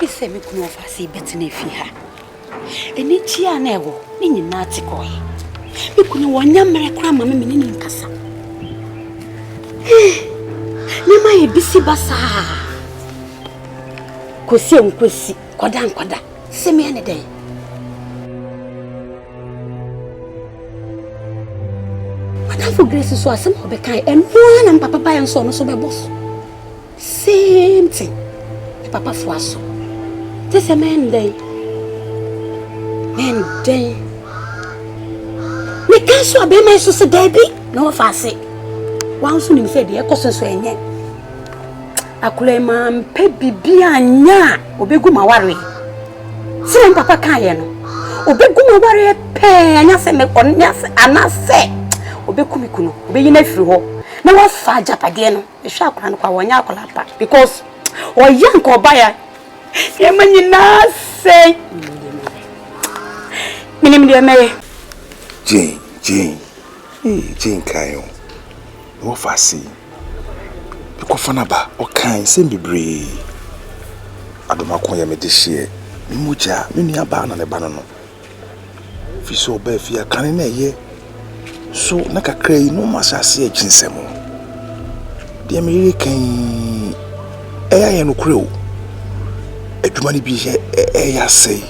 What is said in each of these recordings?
say me come off as a bit in a fear. And each year never, meaning not to go. You couldn't want your miracle, mamma, meaning in Cassa. Nema a busy bassa. Kusi, Kodan, see me any day. Madame for Grace is so some of the kind, and one and Papa and son so by boss. Same thing. Papa for us. This a man day. Man day. Me can't so be my sister Debbie. No fancy. One soon said the echo so any. I could a man pay Bibiana, Obeguma worry. See Papa Cayenne. Obeguma worry pay and yes, and yes, and I say, Obekumikuno, be in a free hole. Now what far jap again? The shark ran kwa nyakolapa because or young or buyer. Yamana say Minimia Jane, Jane Kayo. No fancy. The cofanaba or kind same be brave. I don't know why me this year. Mucha, many a ban on a banana. If you saw Beffia, can in a year. So, Naka Cray, no massa see a ginsemo. The American air no crew. A money be here, air say.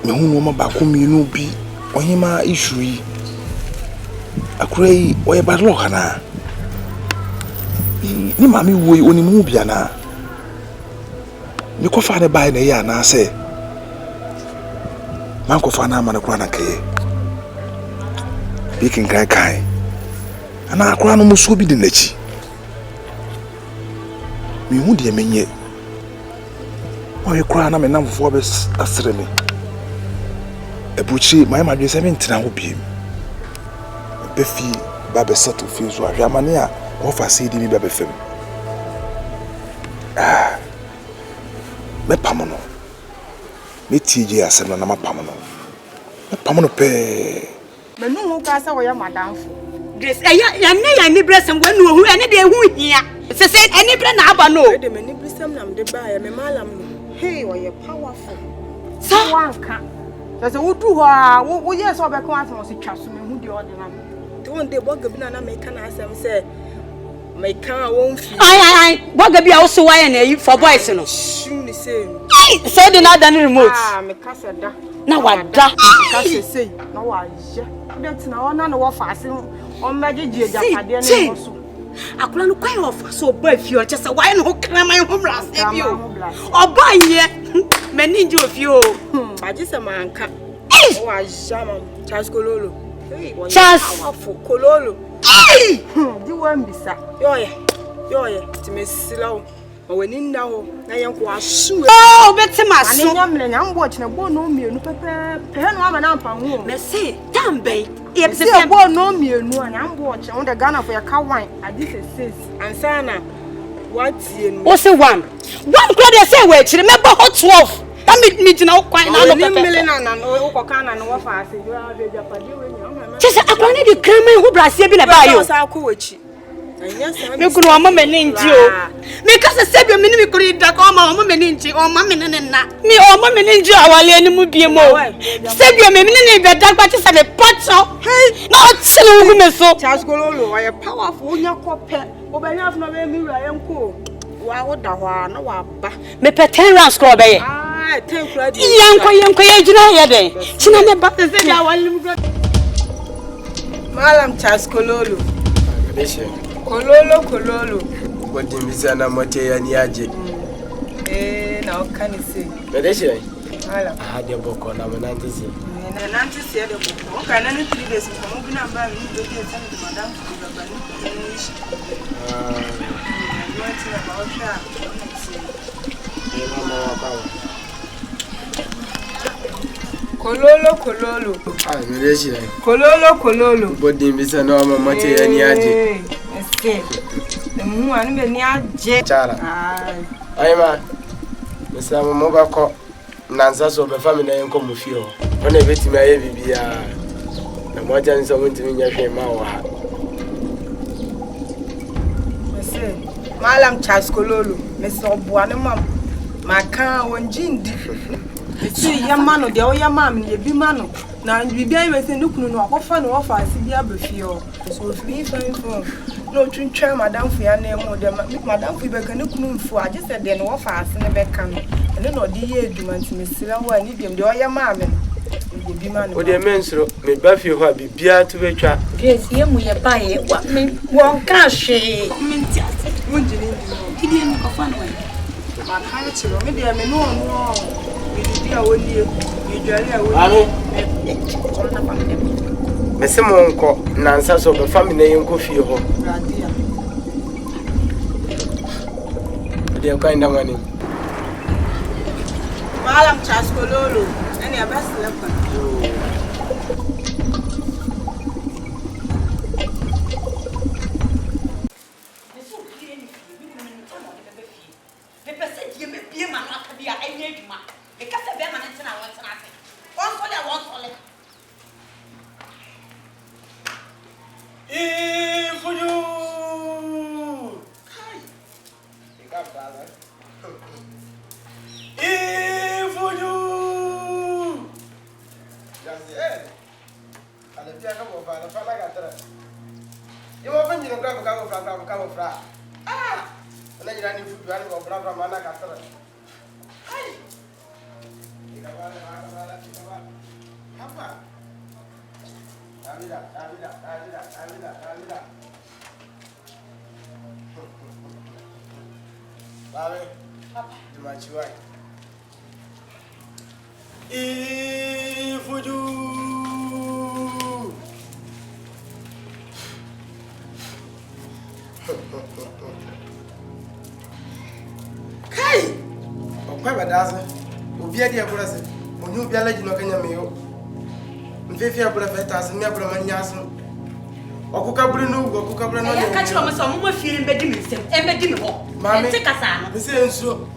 Me who woman back whom you know be, or him issue. A cray or a bad lockana. Ni mammy way only moviana. You could find a by the year, and I say, Manco Fana Manacranake. Speaking kai, and I crown almost be the nechi. Me would ye mean ye. Or you crown a number for us as me. A butcher, my mother is 17 I will be. Beffy, Babbe settle feels where Yamania, or for see me Babbe fem. Ah, me pamono. Me TJ as a nama pamono. Me pamono pay. But no casa or your madam. Grace, any breast and when who any day who here. Say any brand abano. The many brisam the buy a malam. Hey, or you're powerful. So one can't. There's a wood to her. Oh, yes, or back once was a chasm who the order. The one day walk a banana make an answer say, my car won't feel. I what could be also why for boys. Soon the same. So do not done remote. Ah, my casa. Now what da? Say, no, I that's now none of fasting on magic. I couldn't quite offer so boy if you're just a wine who can my home last you. Or buy ye, many of you. I just a man cat. Oh, I jam Charles Cololo. Charles for Cololo. You won't be sat. You're to Miss Slow. But when in now, I am quite sure. Oh, better my son. I'm watching a bone no me, no pepper, pen, woman, and pound. Let's say, damn babe. If a bone no me, no, and I'm watching on the gunner for your cow wine. I did say, and Sana, what's the one? One crowd say, wait, remember hot 12. That made me to know quite a million and Ocan and Wafa. Just a granny, the crime who brought you about you. You could want mamma ninja. Because I said your minimum could eat the mamma ninja or mamma and me or mamma ninja while any would be more. Said your minimum that but is at a pot. Hey, not silly woman so. Charles Gololo, I a powerful young copper. Oh, I have no mirror. I am cool. Why would the one no wabba? Me pet 10 rounds crowd. Ah, 10 crowd. Young day. She never but the Malam Charles Gololo. Kololo. What do you say? I'm not here. Now can you say? Medeshe. I had your book on our Nancy. And Nancy said, okay, and then 3 days from moving on by me to get some to Madame Kololo. Ah, Medeshe. Kololo. What do you say? No, I'm not here. The moon and the near jet. I'm a Mr. Mogako Nansa so the family and come with you. When I bet my baby, the more than someone to me, I came out. Malam Charles Kololo, Mr. Buanamam, Maka won jindi. See yamano de oyamam ye bi mano. Na bibia we say nukunu no akofa no ofa asibi abafio. So fi fine for. No twintwa madam fu ya na emo de madam fu be kan nukunu mfu age se de no ofa ase ne be kan. Ene no de ye adwuma ntime sira ho ani biem de oyamam ye bi mano. O de mensro me ba fi ho bibia to betwa. Grace ye mu ye ba ye wa me won ka hwe. Minti ase. Munjini Kidi ni kofa no. Maka chiro me de me no no. Bibia woni e dware a woni. Ami. Mese mo nko nansa so be family na yenko fie ho. Radia. De kwa nda mani. Malam chaskololo. Ene abasle kwa. Obi ade abrase onyu obi ala gino kanya meyo mfefi abrase tas me abra manyaso okuka buru no okuka buru no ya ka chiro me so mo firi mbedi mi nsem embedi mi ho ente kasa no me se nso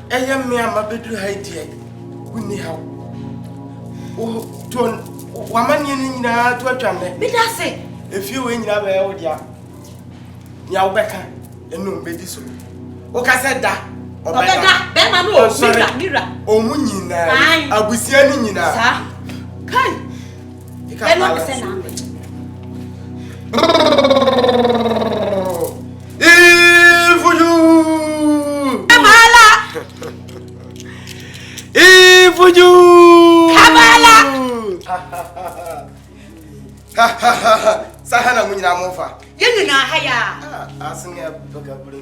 eye me ama beduru haidie kunni hawo o ton wamanye ni nyina to atwane me da se efi we nyina ba wo dia nya wo beka enu mbedi so o ka se da Obega, be ma no, mira. Omu nyina, abusia ni nyina. Sa. Kai. Be no se na me. Ifuju. Kamala. Ifuju. Kamala. Sahana mu nyina mofa. Ye nyina haya. Asinga bagaburu.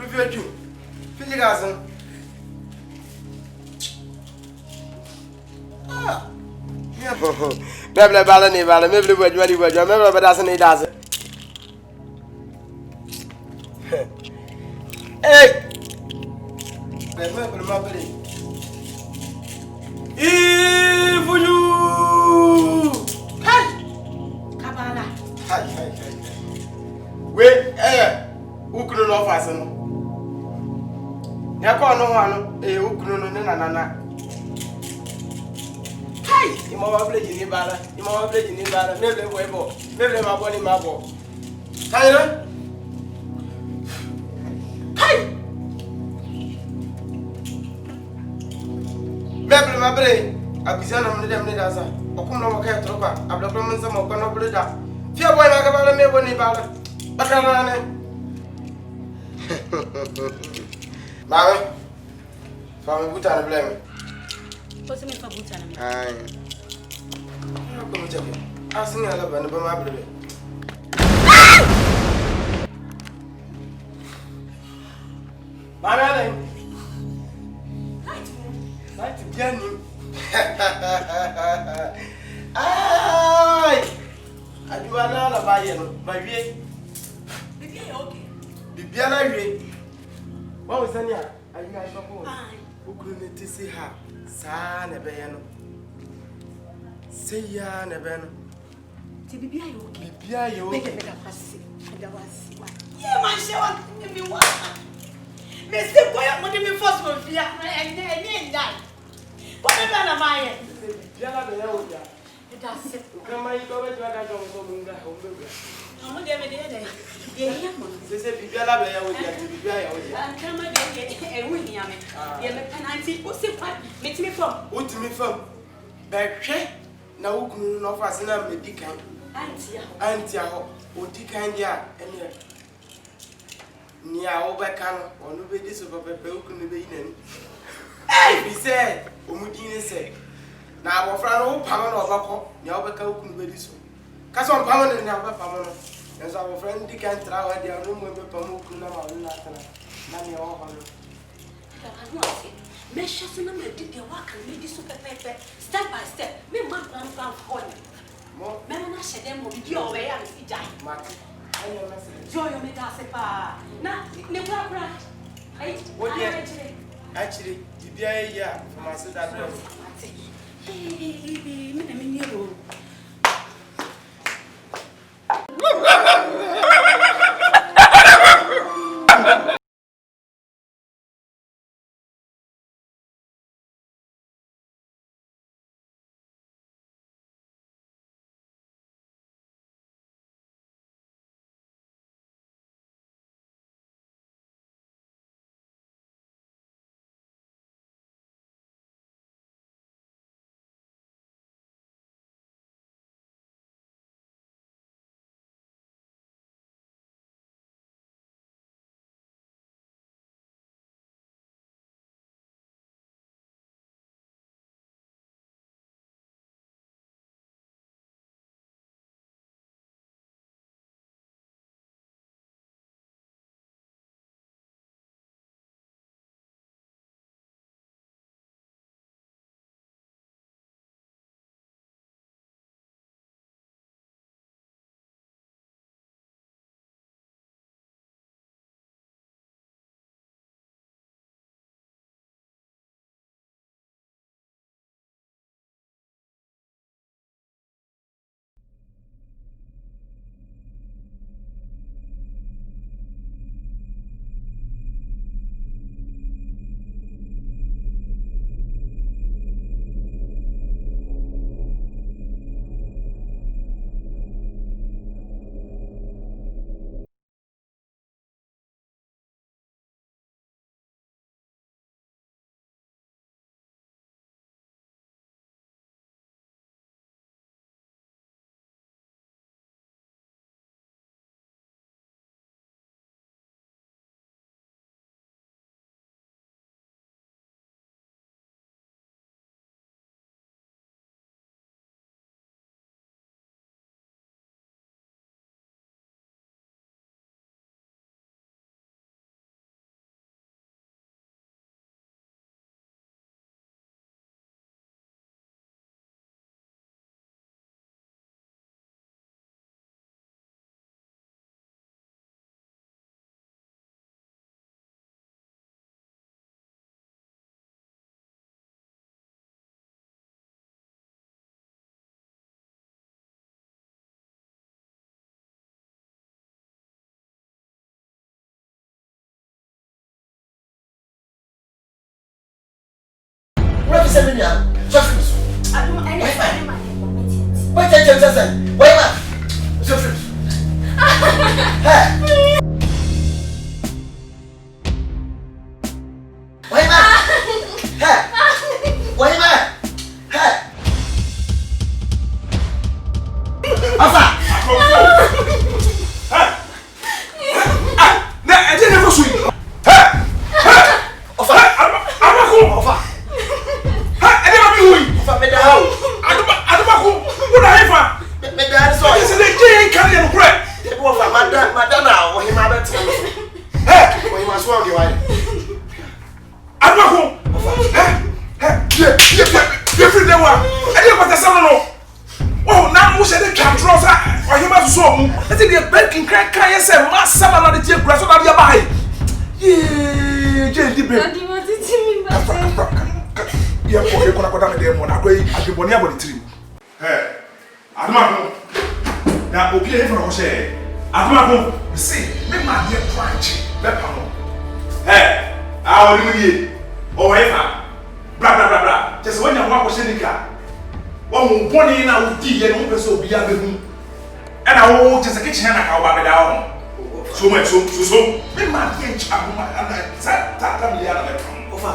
Ruvieju. Filigazan. Bebele bala ni bala, mebele wajwa di wajwa, mebele badasa ni dasa. Hey! Mebele mabele. Ifuju! Hai! Kabala. Hai. We, ukunu no fasa no. Yako no hano ukunu no na hai imo wa village ni bala mebele webo mebele mabo ni mabo hayra hai mebele mabre abizana mun dem ni dasa okum no makaya tropa abla ko mun sama ko no bulida fia boy ma ka bala mebo ni bala bakana ne Mama, fami buta na blame. Você me fa buta na me. Ai. Não como jabe. Assim ela vai no ba ma blame. Mama nem. Vai te piani. Ai. Ajuana la ba ye no, ba wie. Bibia é okay. Bibia na wie. What was Sanya? Are you guys supposed? Who couldn't see her? San a bayano. Say ya, Nebano. Bibia é okay. Bibia, you make it a pass. Yeah, my show. Me what? Me say boy, I'm going to be first for fear and die. What about my Bibia, the hell, yeah. It does. Come on, you go to the Munga. I'm going to be there. Yeah, they say Bibia be ya wo dia ti Bibia ya wo dia. Come again, and we hear me. Yeah, me penalty. What's it? Meet me from. What me from? Behwe na wo kunu no fa se na medical. Auntie aho. Odi kan dia ene. Ni a wo be kan onu be di so pepe wo kunu be yinani. Eh, bi say omudi ni say. Na abofra no wo pam na obako, ni a wo be ka wo kunu be di so. Ka so pam na ni a wo be pam no. Enso abofra ndi kan tra wa dia no mo be pam wo kunu na ma wo na tra. Na ni wo ho no. Me shasu na me did the work and me di so pepe step by step. Me man plan for you. Mo me na she dem mo bi o we ya me si jai. Mati. Ayo na se. Jo yo me da se pa. Na ne kura. Ai, wo dia. Actually, Bibia ya from my sister bro. Me na me ni ro. What is happening now? Just I don't anything. What is it? Wait, man. Just hey. Wait, man. Hey. Wait, man. Hey. Afa. Hey. Ah, na I didn't ever swing. So much, so. Me man can't chop my and that me ya na come. Ofa.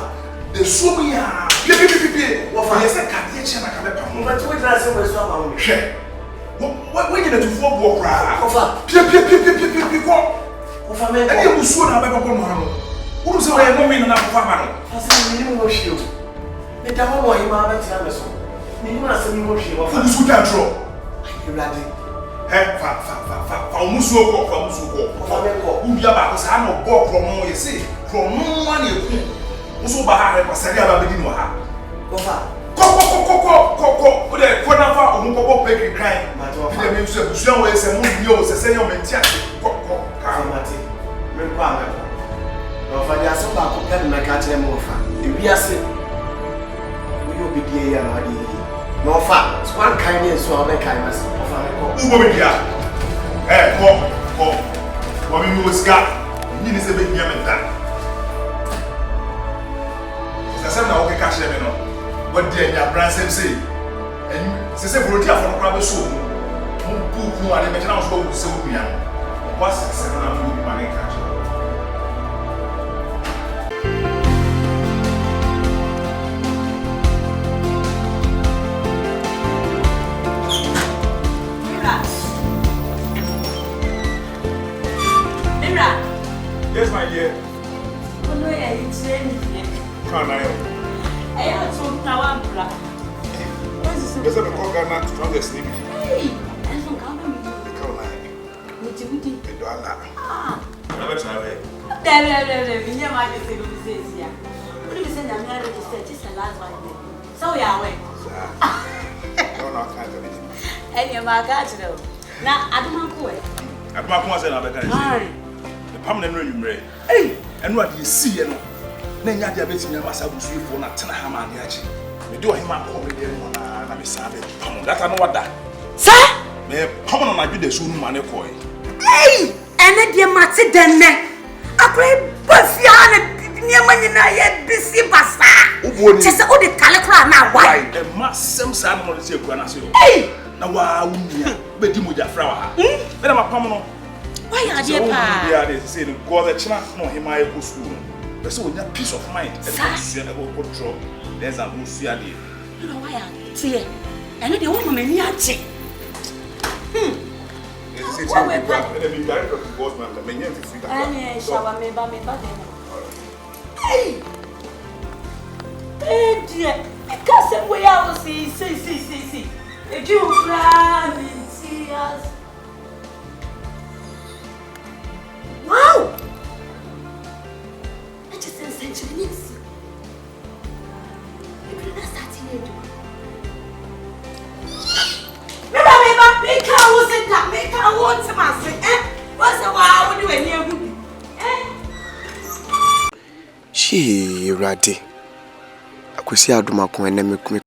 The so me ya. Pipi. Ofa. Yes, I can't get chana come come. But what does it so about? She. What when you to for work ra. Ofa. Pipi ko. Ofa me. E dey musuo na be ko mo no. Who say we mo me na ko fa no. Asa me ni mo hwio. Me da mo yi ma ba tia me so. Me ni ma se mi mo hwio. Ofa. Musuo ta draw. Irade. Fa musuo ko. Ofa me ko. Ubia ba ko sa no go promo ye say. Promo ma na eku. Musuo ba ha re ko sari aba be di no ha. Ofa. Ko. O de ko na fa o mo ko peki kan. Bi de me so busuan we se mo bi o se se yo mentia. Ko. Ka mate. Me ko ame. Ofa dia so ba ko kan me ka kire mo fa. E wi ase. Wo yo bi die ya na ade. No fa. So one kind in so be kind mas. Ofa me ko. Ubo be dia. Ko. Wa mi mo ska. Ni se be nya me da. Sa na o ke ka kire me no. What dear ya bransem say and se brodi afọ no be so mo buku ade me chana so se obia was se na mo bi mane ka che Mira. Yes my dear. Ono ya itreni. Can I? I have to now bra. Yes, I'm call Ghana strongest name. Hey, and some come The Caroline. with you. The dollar. Ah. Never try. There, we never get to do this here. What do you say? I'm not registered. Just the last one. So we are away. No, can't tell you. And you're my catch though. Now, I don't know where. I'm not going to say I'm the permanent remuneration. Hey, and what you see, you know. Na nya dia beti nya masa busuifo na tena ha ma ne achi me do hima ko me de no na me sabe pam data no wada sa me pam no na bi de so nu ma ne ko hey ene de mate denne akre bafia na niam nyina ye bisi basa chese o de kale kra na wa e ma sem sa no de se ku na se o hey na wa wunia be di moja fra wa ha me na ma pam no why are they pa ya de se no go the china no hima e ko school but so you peace of mind and you go control there's a musu ya dey no why are tie ene de wo mama ni ache yes say you be director of the boss man me nya fi free that ani shawa me ba dem hey dear ka se we ya wo see e ju fra mi tears wow Chinese. You could not start here. Remember, make her was it that make her want to master. What's the wow when you were near? She ready. I could see Aduma ko and make me.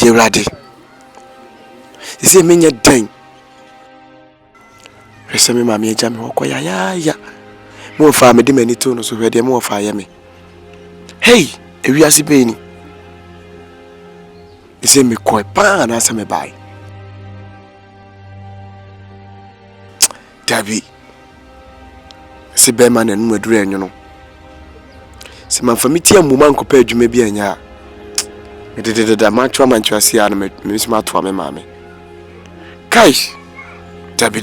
You ready? You see me den. Rese me mama eja me hokọ ya. Mo fa me de mani to no so hwe de mo fa ya me. Hey, ewiase be ni. You see me koi pa na se me bai. Dabi. Se be ma na nu aduru enyo no. Se man fa mi tia muma nkopa adwuma bi anya. Me manchwa manchwa ya no me misima to me mama. Kai. Dabi.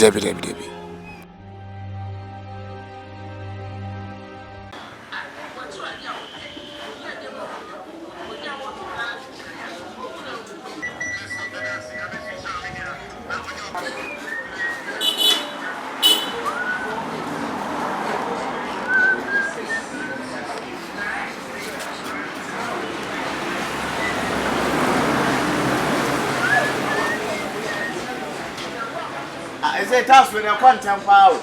say task when you content power.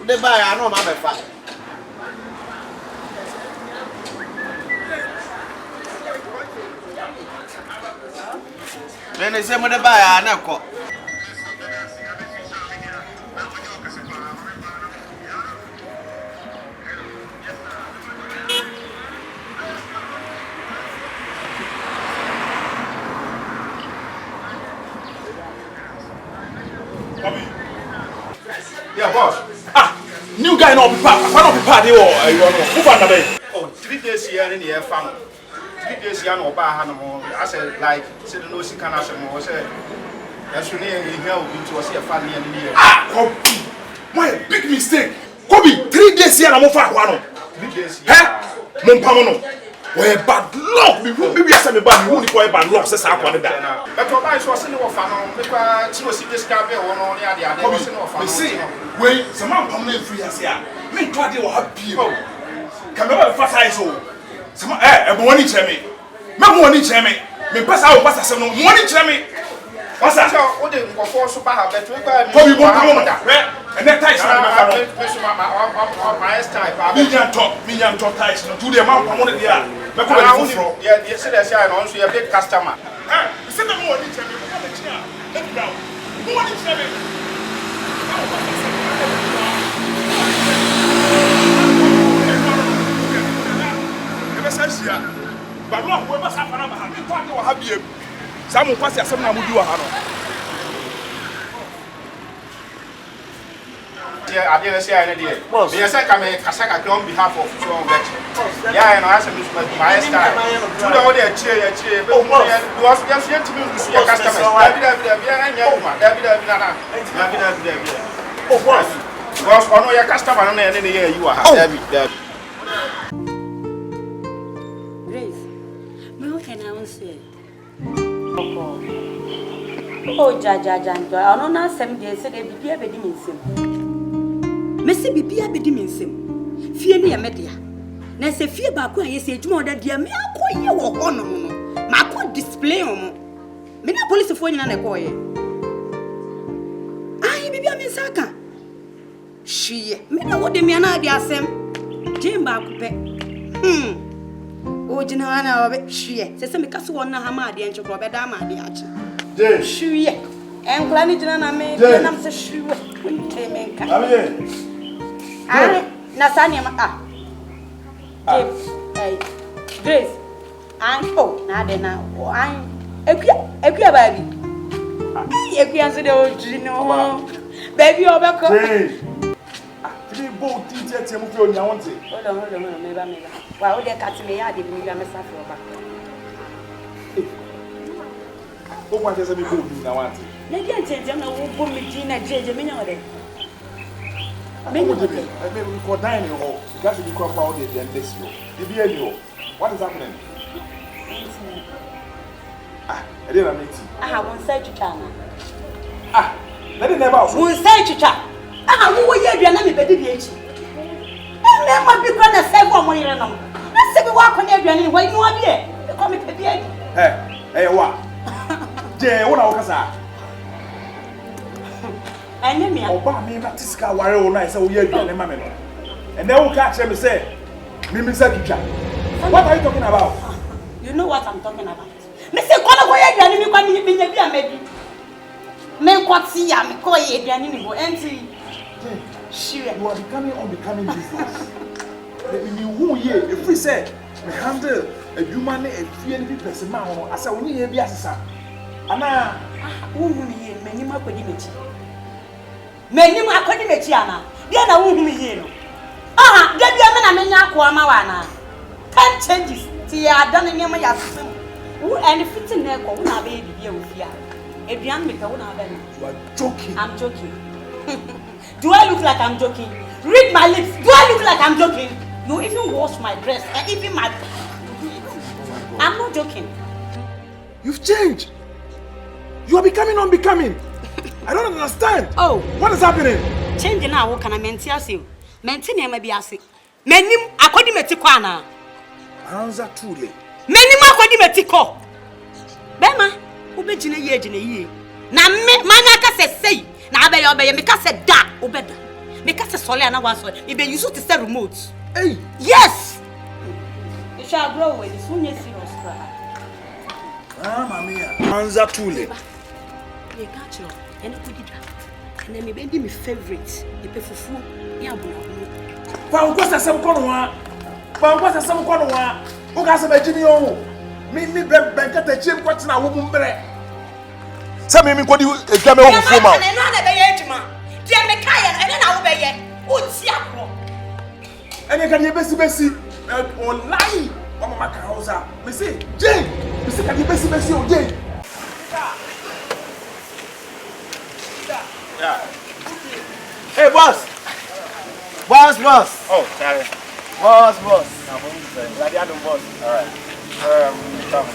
The buy I know my fa. When they say me the buy I know. Yeah, boss. New guy no be part. Why not be part there or you know? Who found that? Oh, 3 days here in the air farm. 3 days here no ba ha no more. I said like say no see can as mo say. That's when you hear we to see a family in here. Kobe. My big mistake. Kobe, 3 days here no fa kwa no. 3 days here. He? Mon pamo no. We bad luck. Me say me bad who ni ko bad luck say sa kwa da. But to buy so say no fa no. Because she was see this guy be one on the other. They was no fa. Me see. Wait, some man pamo no free as here. Me twa dey wa happy. Can me be fast eyes o. Some e bo woni che me. Me bo woni che me. Me pesa o pesa sem no woni che me. What's that? O de nkofo so ba ha beto ba mi. Kobe bon pamo no da. And that ties na me fa no. My style ba. Me yan talk ties no. To the man pamo no there. Me ko be fro. Yeah, you see that say no so you big customer. You say me woni che me. Come on here. Let me down. Who woni che me? But no, we must have another hand. We can't do a happy. Some of us are some of you are. Yeah, I didn't say any day. Yes, I come in Kasaka on behalf of Strong Vetch. Yeah, and I asked him my style. To the other cheer, but you also just yet to be your customers. Oh, boss, I know your customer and any year you are. Oh, Jaja, I don't know some days say they be a bedi minsim. Messi be a bedi minsim. Fear near media. Na se fear back when you say to more that dear me, I call you walk on no. My court display on. Me na police phone in a coy. I be a missaka. She, me know what the man are the same. Jim back. Oh, Jana, she says, me cast one Hamadi and Chocolate Damadi. Shuye, and Glanidana made them say shoe when Tamen can. Nasania, Grace, and oh, Nadena, I'm a baby. If you answer the old Gino, baby, over. Today, both teachers tell me you want it. Hold on, maybe. Why they cut me? I didn't even suffer back. What does me do now? Want it? They can't change them. Who me Gina JJ? Me know that. Maybe we call dining hall. You guys will be called out there and this year. The beer, what is happening? I didn't meet you. I won't say to China. Let it never also. Won't say to China. Who will you be an enemy? And then might be going to say one more year long. Let's say we walk on every and why no idea. You call me baby. Hey, what? Jay, what are you? And me, Oba me na tiska ware wo na say wo ye aduane ma me no. And then wo catch me say, me say kicha. What are you talking about? You know what I'm talking about. Me say kono wo ye aduane mi kwa me nya bi amabi. Me kwati ya me ko ye aduane ni bo enti. Sure. You are becoming unbecoming business. Me who ye if we say me handle a human a fear any person ma ho asa wo ni ye bi asesa. Ana wo hu ni ye mani ma kwadi mechi. Many more according to Chiana. Then I won't be here. Get your man and Yakuamawana. 10 changes. Tia done in my assistant. Who and fitting there, who are baby here with you. If you are joking. I'm joking. Do I look like I'm joking? Read my lips. Do I look like I'm joking? You even wash my dress and even my. I'm not joking. You've changed. You are becoming unbecoming. I don't understand. Oh, what is happening? Changing now, what can I maintain you? Maintain maybe I say. Menim according to Tikwana. Answer truly. Menim according to Tiko. Bema, who be Jina ye. Na me manaka say, Na obey me ka say da obeda. Me ka say sole na wa sole. E be use to say remote. Hey. Yes. You shall grow with this one serious cry. Ah, mamia. Manza tule. You got you. And and then maybe my favorite. You pay for food. Yeah, boy. Pankwasa sam kono wa. Pankwasa sam kono wa. O ga se be jimi o. Mi benkata chim kwatina wo mumbre. Sa me kodi edwa me wo fufu ma. Na na be ye eduma. Dia me kai na ene na wo be ye. O ti akro. Ene kan ye besi online. Mama maka house. Me say, Jane, me say kan ye besi o Jane. Yeah. Hey, boss. Boss. Oh, sorry. Boss. Gladiator boss. All right. Come.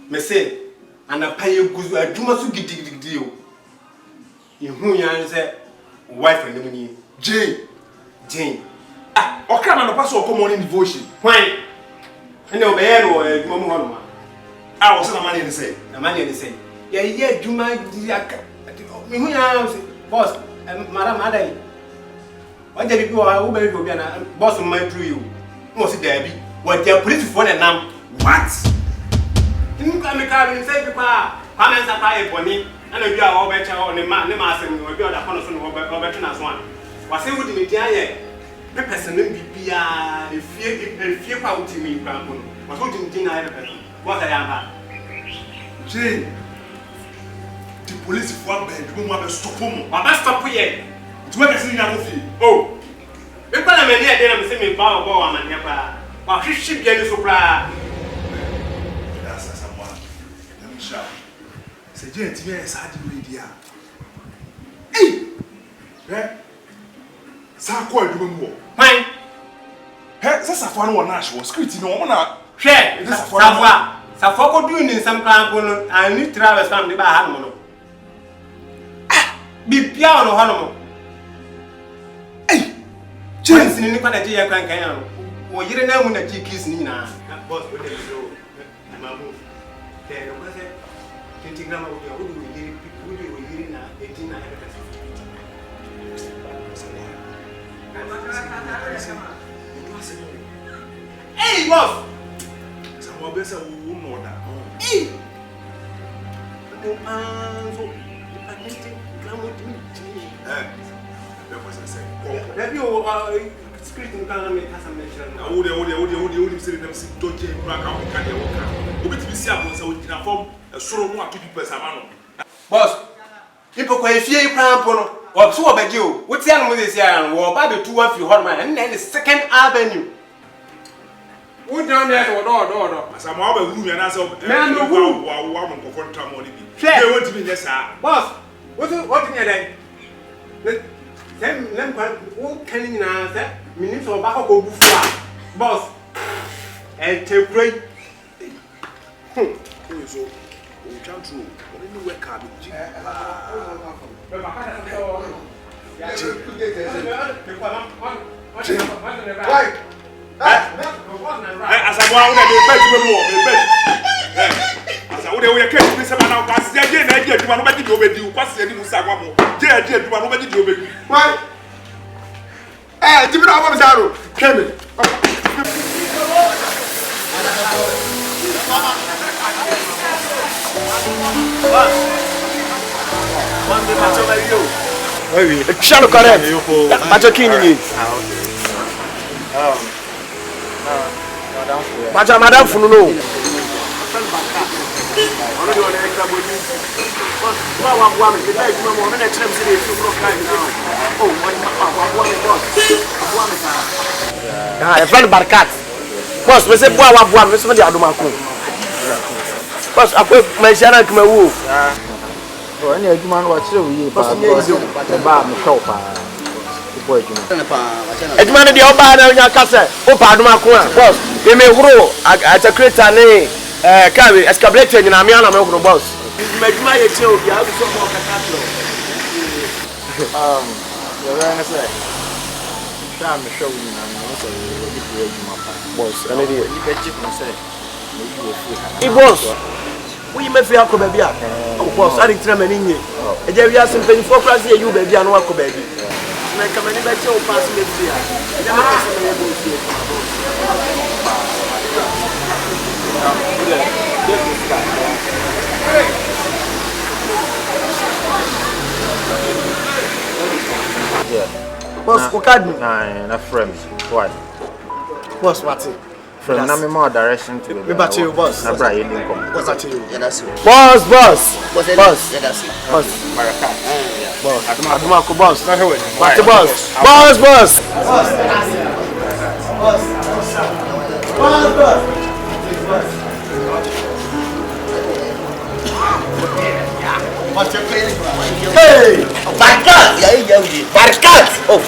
Me say, and I pay you good. I do must get deal. You who you say, wife and the money. Jane. Ah, or come on a pass or come on in devotion. Why? And no bad or a woman. I was the money to say. The money to say. Yeah, do my boss, and Madam Adai. What did you go? I will be a boss of my through you. Was it Debbie? What your police for and now? What? You can make out and say, Papa, comments are by Bonnie, and if you are all better on the man, the master, or you are the cornerstone of Robertson as one. Was it with the giant? The person be a fear out to me, Grandpa. But what didn't deny the person? What I am. Jane, the police for bedroom have a stop home. I must stop here. To make a scene of you. Oh, the parliament here, then I'm saying, Bow, and never. But she should get a surprise. That's someone. Let me shout. Say, Jane, yes, I do media. Hey! Eh? Sako edumu. Fine. Hey, that's a fun one national script no one. Share. Safoko doing in some camp and need travel family by Hamono. Be piano Hanomo. Hey! James in the Panagia Crank. Or you know when the Jikis Nina. Boss, what they do. I'm a move. There was a 20 gram of your wood. We hear in 18. Hey, boss! Someone better who know that. Hey! Have you script in Canada has a mention? I would say them sit don't change back out in Canada. We be see about so we can form a sort of more people as a man. Boss, people quite fear cramp or so about you. What's the animal this year and war by the 2 of you, Horman, and then the second avenue. Who down there or door? As I'm all room and as a man, no woman for fun money. They want to be yes, sir. Boss, what's in there? Them who can you answer? Minutes or back go before. Boss, and take great. So, we can't do. What do you work hard? Right. As I want to bet you as I would have kept this man out, as I did, I did one over you, what's the new Sagamo? Dear, dear, one over you. Why? Eh, give it up, Zaro. Come in. Oui. Shall we correct? Macho Madame Fununo. A friend Barkat. Boss, we say boa wa we say Adomako. Boss, akwe mention Kumawood. Oh, any adwuma no wa kire wo yi ba me show pa. Boy adwuma. Adwuma no de oba na nya kase, o pa Adomako a. Boss, we me huro a secretary ne carry escalator nyina me ana me huro boss. Adwuma ye tie obi a so mo kaka tro. You ran say. Time me show you na no so we do adwuma pa. Boss, ene dey. You get chief no say. I boss. We me fi akọ baby a. Of course, I didn't tell me any. E je wi asem pen for class e you baby anu akọ baby. Na ka mani ba che o pass me fi a. E je me pass me go fi. Yeah. Boss, ko card me. Nah, na friend. Why? Boss, what? From na me more direction to the. Me back to you, boss. Na bra you link come. Boss, to you. Yeah, that's it. Boss. Boss. Yeah, that's it. Boss. Baraka. Boss. Adomako boss. Na hewe. What the boss? Boss. Hey! Barkat! Yeah. Barkat! Oh,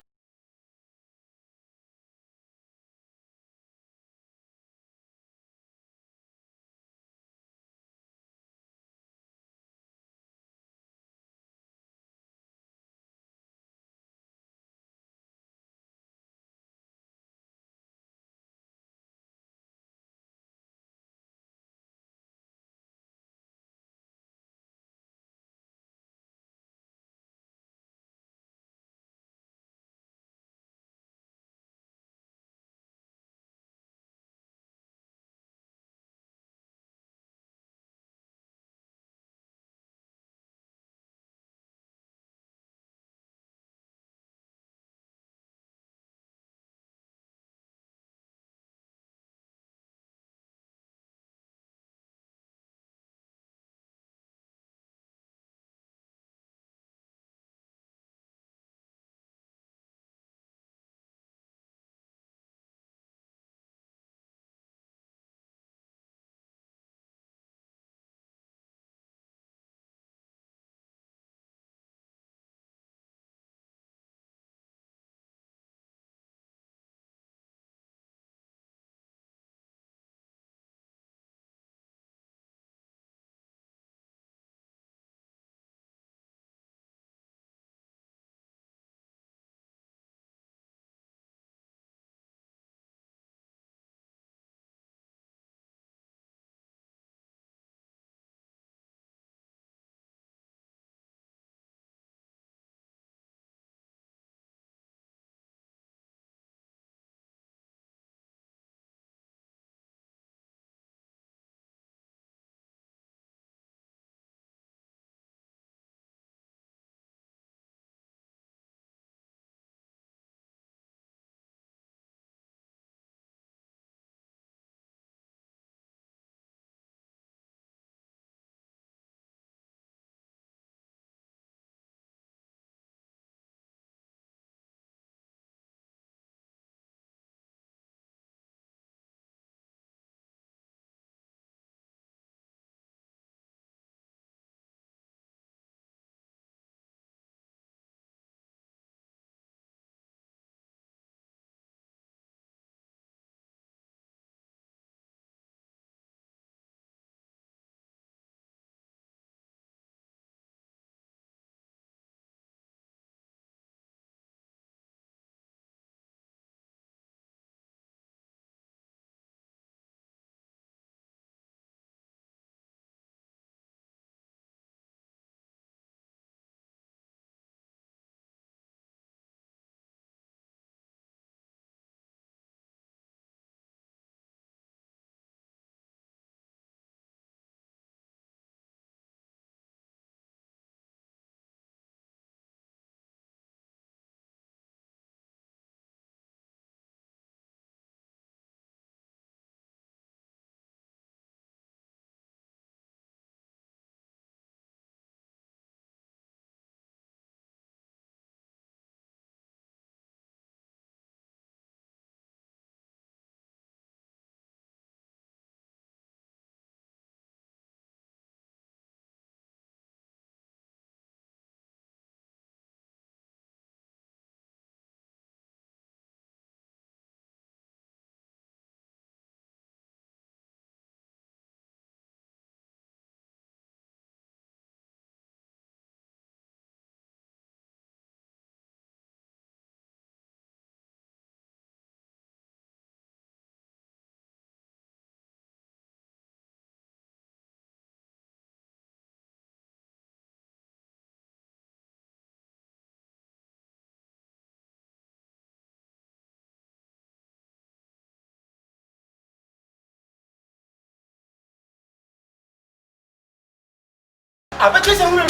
bet you some real.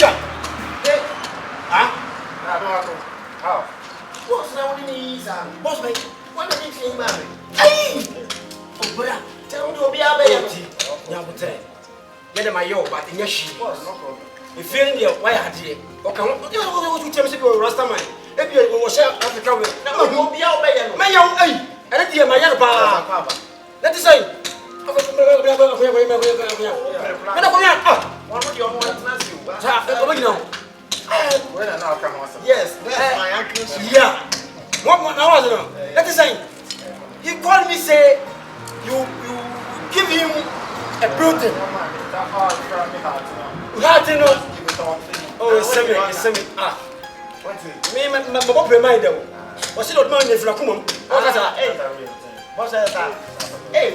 Ah? How? What's now in the east? Boss, mate, what did you say, man? Hey! Oh, brother, tell me to be a baby. Now, but get my yo, but in your sheep. No problem. If you're in there, why are you? Okay, what you tell me to go last time? If you will share Africa, no, you'll be out by your mayo. Hey, and let you my young papa. Let us say. Yes, my uncle. Yeah. What was it? Let us say. He called me, say, you give him a protein. Oh, it's semi. Ah. Me, my papa reminder. Was it not man if you come? What's that? Hey,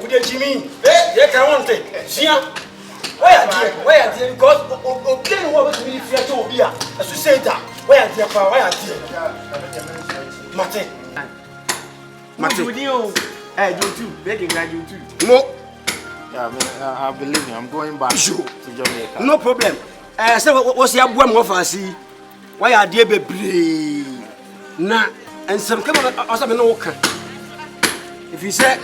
with the Jimmy, they can't want it. See, where are they? Because okay, what was me if you told me? As you say that, where are they? Why are they? Mate, with you. Hey, you too. Begging you too. No. Yeah, I believe you. I'm going back to Jamaica. No problem. So what's your boy more fancy? Why are they baby? Nah, and some come on, also no work. If you say,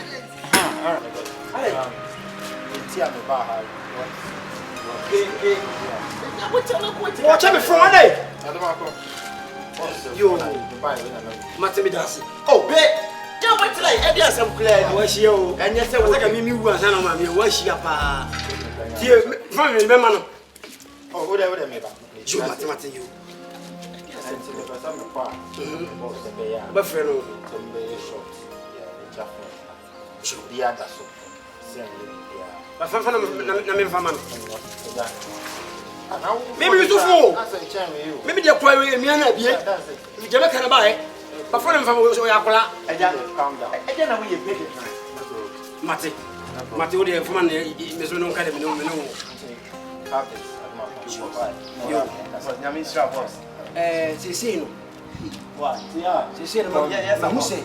watch me from one day. You, Matamidas. Oh, babe. Yeah, what's like? I did some clear. What's you? And yes, I was like a mimi was an army. What's she up? Dear, remember. Oh, whatever they may be. You, Matamati, you. But friend, short. Should be at the maybe you too full. Maybe they're quite a man. You never can buy. But for them from Oyakola, I just calm down. I don't know where you pick it. Mate, what do you have from Miss Renault Academy? No, what? She said, yes, I must say.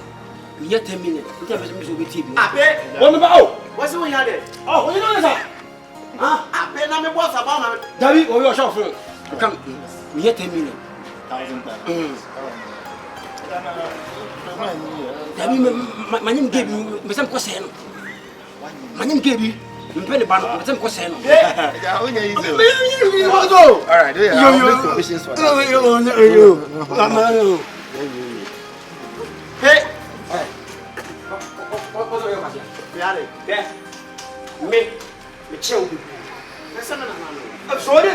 Yet 10 minutes. What about? What's the way you had it? Oh, what you know, sir? Huh? I bet I'm a boss about David or your chauffeur. Come, yet 10 minutes. My name gave me some question. My name gave you. You pay the band some question. All right, Hey. Me chill. I'm sorry,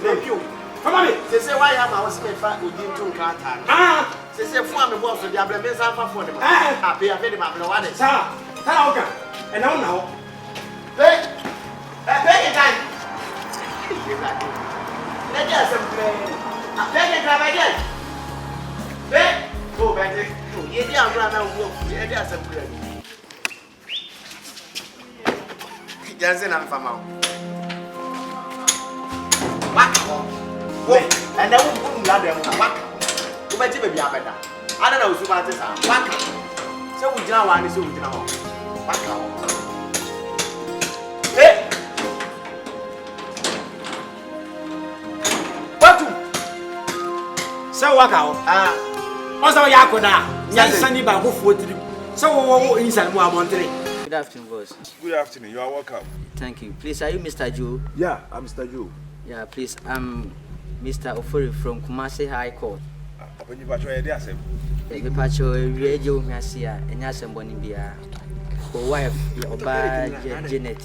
thank you. Come on, they say why am I was made fat with you to cut. They say for me boss, they have been for them. I pay a bit of money. Sir, okay. And now, hey, it time. Let us play. I beg it again. Hey, go back. You can't run out. Let us play. Jansen and Fama. And I won't put them back. You might even be a better. I don't know who about this. Back. So we now want to see you now. Back. Hey! What? So what out? Also, Yakuna. Yes, Sunny Babu 40. So, inside more Monterey. Good afternoon, boss. Good afternoon. You are welcome. Thank you. Please, are you Mr. Joe? Yeah, I'm Mr. Joe. Yeah, please. I'm Mr. Ofori from Kumasi High Court. When you patrol the assembly. The patrol radio Masia and Yasambonibia. Her wife, Oba Janet.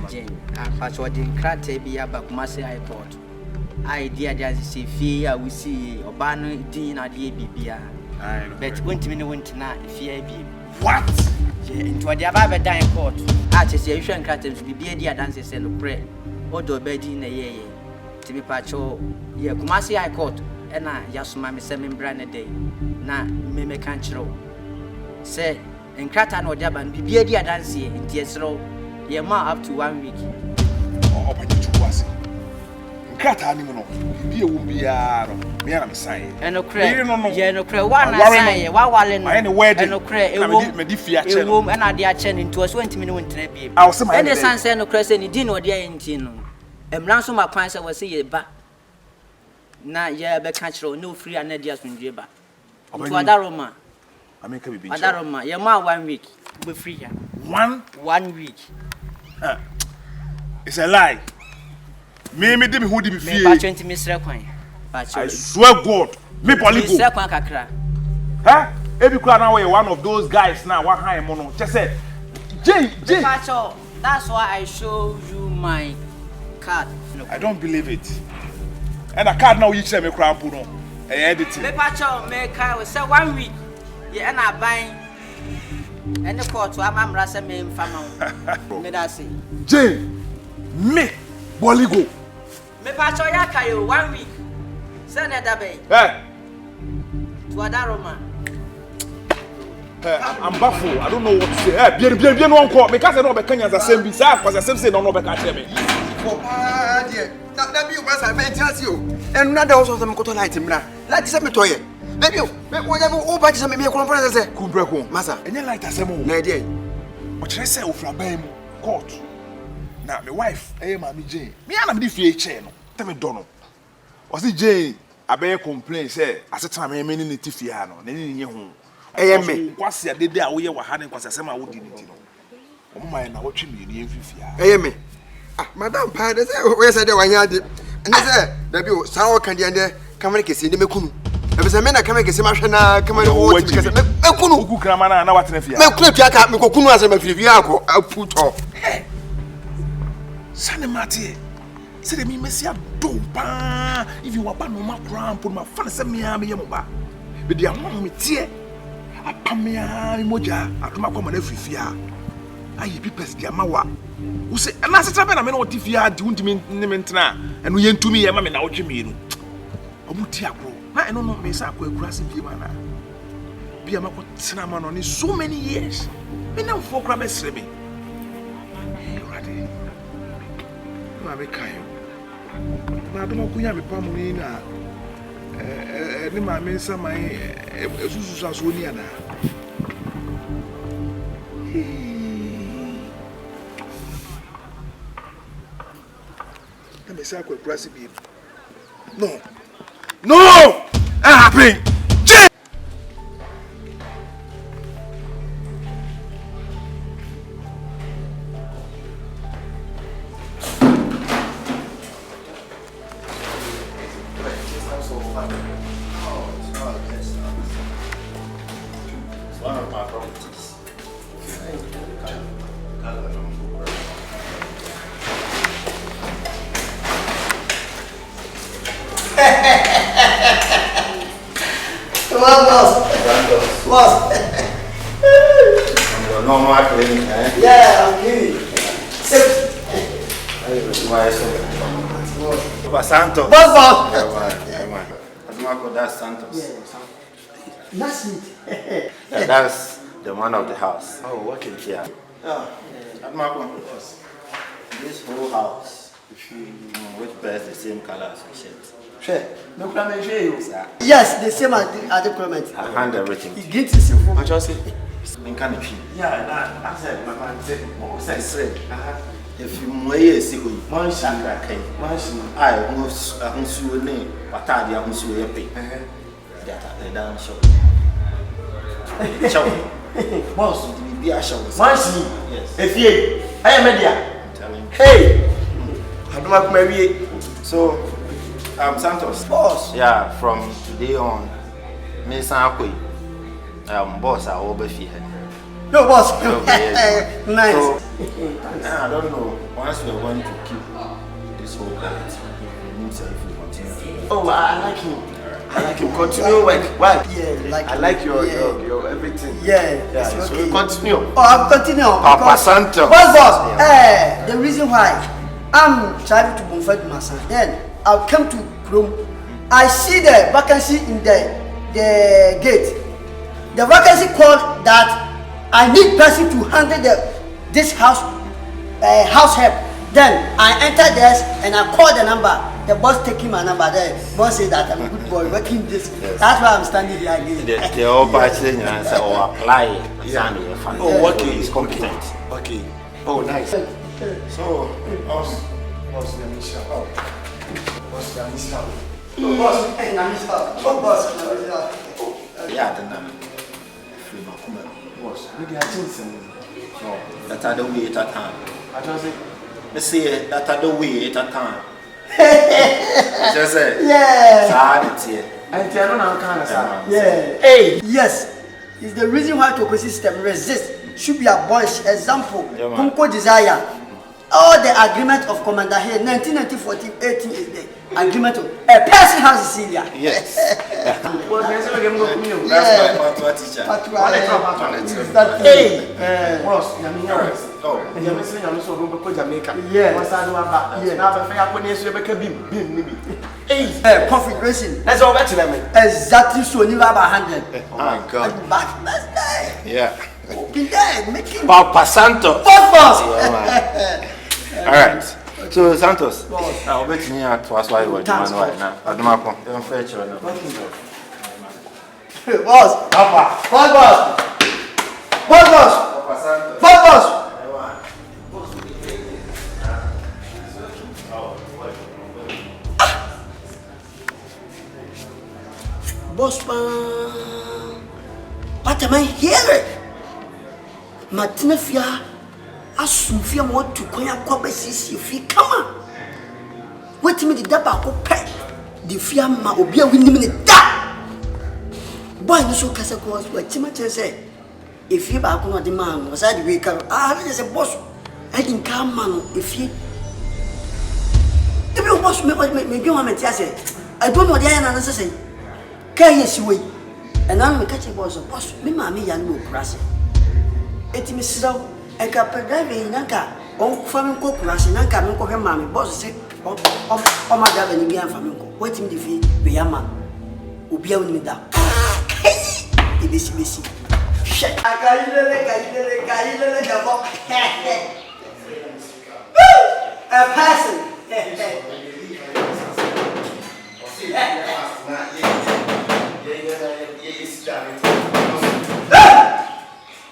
Jane. And patrol didn't crack be about Kumasi High Court. I dear, there's a fee. I will see Obano Dean at the ABBA. But when to me, went to not fear be. What? Into a diababa dying court. Artists, you shouldn't cut them to be a dear dances and pray. Or do a bed in a year. To be patrol, yeah, Kumasi High Court, and I just my seven brand a day. Na me can't show. Say, and Cratan or Daban be a dear dance here in Tiesro, yeah, ma up to 1 week. Or open to Wasi. krata ni mu no bi e wo bia no me na me sign eno kre ye no kre wa na sign ye wa wale no eno kre ewo me di fi a che no ewo na de a che ni nto so ntimi ne wontena biem I was my ene sanse eno kre se ni di no de ayi no emran so makwan se wo se ye ba na ye be ka kire no free and dia asundwe ba to adaroma ameka bibi adaroma ye ma 1 week be free here 1 week it's a lie me dem who dem fie me ba 20 misre kwan I swear God me poligo misre kwan kakra ebi kura na we one of those guys now what high mono just said J Pacho, that's why I show you my card. No. I don't believe it. And a card now you say me cramp no. Editing. Me Pacho, me kai we say 1 week. Yeah, and I buy any court to am rasa me mfama. Me da say. J me boligo. Me Pacho ya kai 1 week. Say na da bay. To Adaroma. I'm baffled. I don't know what to say. Bien no encore. Me ka say no be kanya za same bi sa because same say no be ka tell me. For dear. That be you must have been just you. And none also some koto light mna. Light say me toye. Baby, me whatever o ba say me ko mpra say. Kumbra ko. Masa. Enye light asem o. Na dear. O kire say o fra ban mu court. Na me wife ma me Jane. Me ana me di fie che no. Tell me do no. O say Jane abey complain say asetana me ni tifia no. Na ni nye ho. Me kwase adede a wo ye wa ha ne kwase asem a wo di ni ti no o mma na wo twi mi ni enfifia me madam pa de say we say de wanya de and say da bi o sa o kan de ande kamera kesi de mekunu e be say me na kamera kesi ma hwe na kamera wo ti kesi mekunu ogu krama na watena fia mekunu tua ka mekokunu ase ma firifia akọ aputo sane mate say de mi mesia do pa if you waba no ma cramp ma fa se me a me ye mo ba be de amon me tie apamia moja atuma kwa na frifia ayi pipes dia mawa wo se na se trabe na me na otifia di untimi ne mentena eno ye ntumi ye ma me na wotwe mienu omuti akro na eno no me sa akwa akurase bi ma na bia makọ tena ma no ni so many years me na mfo kra be sere me rade ma be kayo na do ko ya me pa mu ni na ni ma me nsa mai esusu aso ni ana na me sa ko press bi no happen Santos. Boss. That's Santos. That's it. Yeah, that's the man of the house. Oh, okay. Yeah. This whole house, which bears the same color as the shirt. Sure. No problem. Yes, the same as the clement. I hand everything. He gets his phone. I just say, yeah, I said, my man said, if you may see who Mansion, I almost you name, but I almost you pay. That I down show. Most to be a show. Mansion, yes. If you, I am media. Telling. Hey, I don't want maybe. So, Santos. Boss. Yeah, from today on, Miss Akwe, boss, I will be here. No, boss. Nice. So, I don't know. Once we're going to keep this whole planet, we need to continue. Oh, I like him. I like him. Continue work. Why? Yeah, I like your everything. Yeah. So we continue. Oh, I'll continue. Papa Santos. Boss. The reason why I'm driving to Bonfed Massa, then I'll come to Chrome. I see the vacancy in the gate. The vacancy called that I need person to handle this house help. Then I enter there and I call the number. the boss taking my number there. Boss say that I'm a good boy, working this. That's why I'm standing here again. The whole party answer or apply. Oh, okay, he's competent. Okay. Oh, nice. So, boss, let me shout out. Boss, let me shout out. Boss, hey, let me shout. Oh, boss, let me shout. Yeah, the number. Boss, we are chasing. No, that I don't wait at time. I just say, Let's say that I don't wait at time. Just say, yeah. sad. I tell you, I'm kind of sad. Yeah. Hey, yes. It's the reason why Toko system resist. Should be abolish. Example, Kunko desire. All the agreement of Commander here, 1990-14-18 is the agreement of a person has Cecilia. Yes. That's That's my patois teacher. Hey, boss, I mean, Oh, and you're saying I'm also going to Jamaica. Yeah. Once I do about that, now I put this, you make a bim. hey, configuration. That's all better than me. Exactly so. You have 100. oh my God. Back last day. Yeah. Be there making. Papa Santos. Boss. All right. So Santos, I'll bet you are twice why you were doing right now. I don't know. Don't fetch you. Boss. Papa. Boss. Papa Santos. Boss. Bossman, what am I hearing? Matinafia, Asufia, what to Koya Kwabesi, if he come on. Wait me the Dabako pet, the Fiamma will be a winning minute. Boy, no so Casacos, what Timothy said. If you back on the man was I the week, just a boss. I didn't come, man, if he. The real boss may be one I don't know the answer say. Yes, we and I'm catching boss of boss. Me, mammy, and look, Rassi. It is so a couple driving Nanka, on farming cook, Rassi, Nanka, Uncle, her mammy, boss, say, oh, my dad, and Indian farming, waiting the fee, be a man who be able to down. It is busy. Shit, I got a person.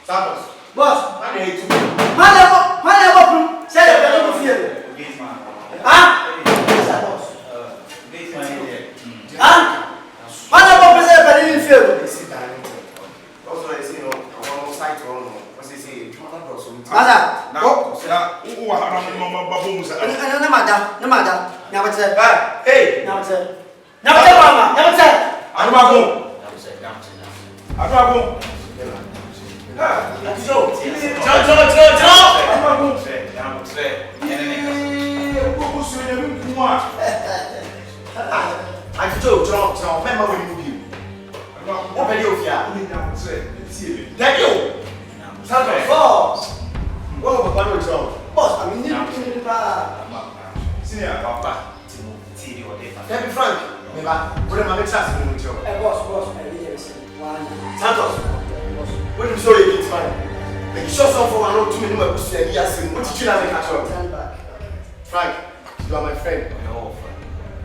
Santos. Boss, I need to. say the fear. Huh? Boss. Also, I see no. I want site on. What's he say? Mother. No matter. Never said. Hey. Never said. Never said, Mama. Never said. I'm not going. I'm not going. When you saw it, it's fine. Make sure some for one or 2 minutes. What did you have catch up? Frank, you are my friend. No, Frank.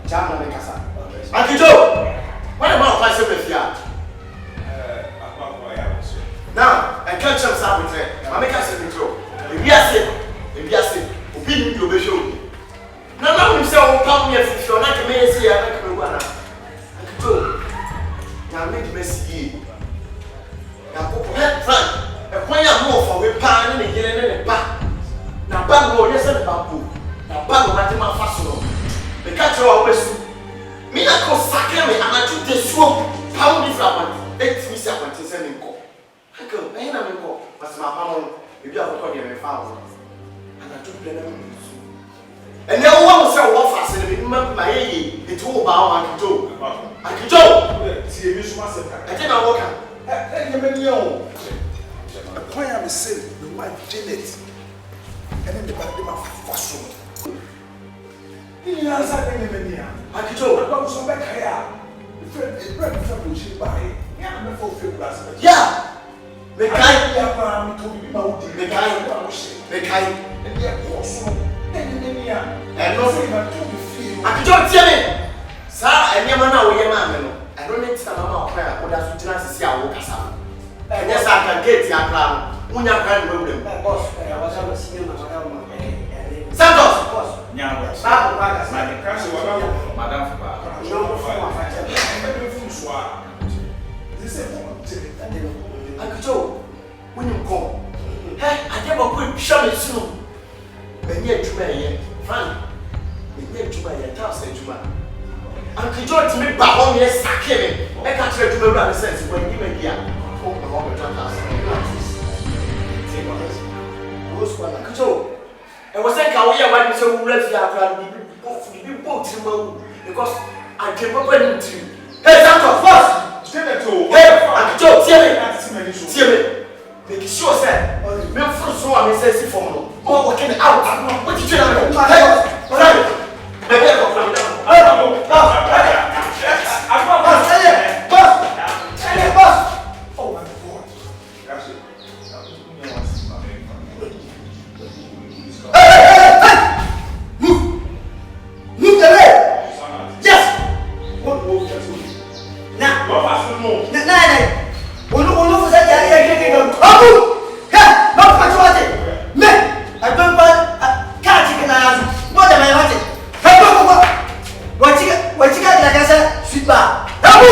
Jam and Casa. Uncle Joe, what about my service here? Now, I can't jump up with her. I make a service. If you are sick, opinion you be shown. Now, you say, oh, come here if you're not a man, see, I make you one. Uncle Joe, now make me see. Now, Frank. When you move from a pan and a back, now bag will listen about you. Now bag will let him out fast. The catcher always me not call Sakame and I took the swamp. How many flowers? 8 Miss Apprentice and go. I go, I am go. But my mom, if you have a copy of my father, and I took the name. And now one will say, what fast and remember my age, the 2 about Uncle Joe. Uncle Joe, see you, I think I walk out. The point I'm saying, the wife Janet, and then the back of my fashion. He has a name. I could go. I got some back here. The friend from which she buy. Yeah, I'm a full field glass. Yeah. The guy, the guy, and yet, also, and not saying that to be feel Akjo tie me. Sa enyema na wo ye ma me no. I don't need to mama okra o da so tina sisi a wo kasa. Enye sa kan gate akra no. Unya kan we wure. Boss, I was on the senior madam. Santos, Boss. Nyawo. Stop back. Ma de crash wa ba madam fa ba. No, for my father. This is Akjo, when you come. Hey, I never put show me soon. Benye tuma ye. Fan. Benye tuma ye ta say tuma. Akjo ti me ba ho me sake me. E ka tire tuma bra me sense when you me dia. Oh, my home transaction. Take on this. Those one Akjo. E was say ka wo ye wa me say wo rafi akra bi boat ma because I came up and tree. Hey, Santos, boss. stay there too. Hey, Akjo, see me. Make sure say me for so am say si form no. Oh, working out. What did you do? Hey, sorry. Me be go from down. Boss. Oh my God. That's it. Move the way. Yes. What move just Now. no pass no. Nah. Olu for say ya. Abu. Hey, no patrol it. Me. I don't buy car chicken azu. What am I watching? Hey, go. What you got like I said, sweet bar. Abu.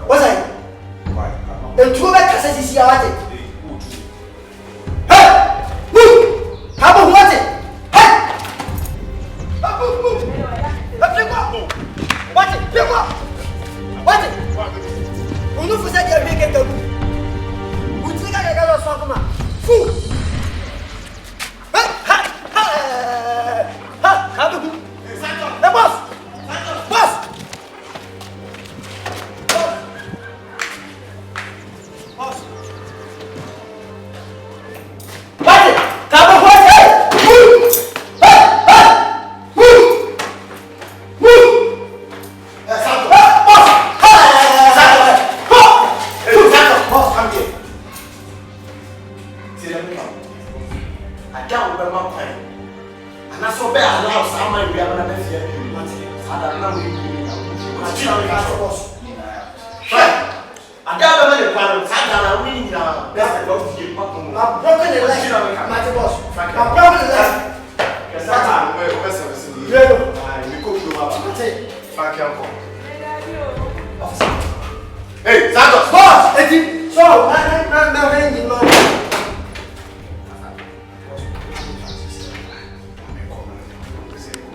What's that? The two back cases is here. Hey! Move! How about what? Hey! Move! What? On nous faisait dire bien quelqu'un. Vous dites qu'il y a quelqu'un qui comment? Fou! The boss! Hey, Santos! Boss! So,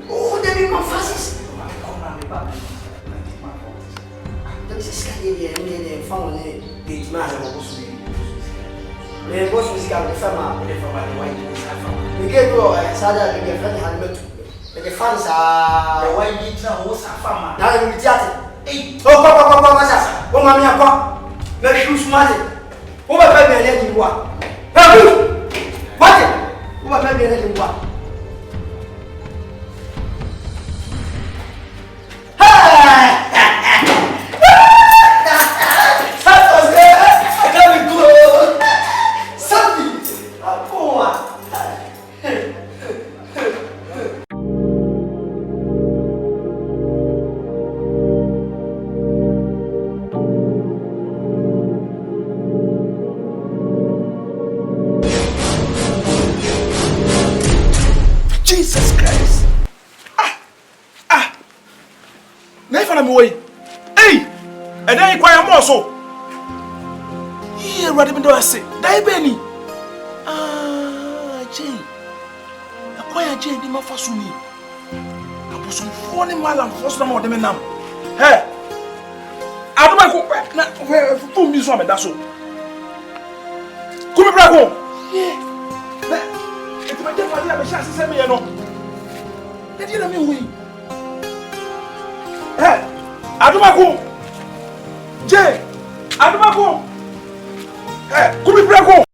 oh, they be my fascist. Let me just get here and then phone the man. The boss was got the farmer, the white. We get go and Sada and get friend had met. The fans are the white beach now was a farmer. Now you chat. Oh, papa, oh, mamma, make shoes money. Oh, my baby, let you walk. What? Oh, my baby, let you walk. Jesus Christ. Never am away. Hey! And then you quite more so. Yeah, rather than do I say, die Benny. Jane. Acquire Jane, the Mafasuni. I was some funny malam for some of them in them. Hey! I don't go back now. For me, so that's so. Come back home. Yeah. It's my dear father, I send me, you know. They didn't mean we. Hey, Adumako. Jay, Adumako. Hey, come back home.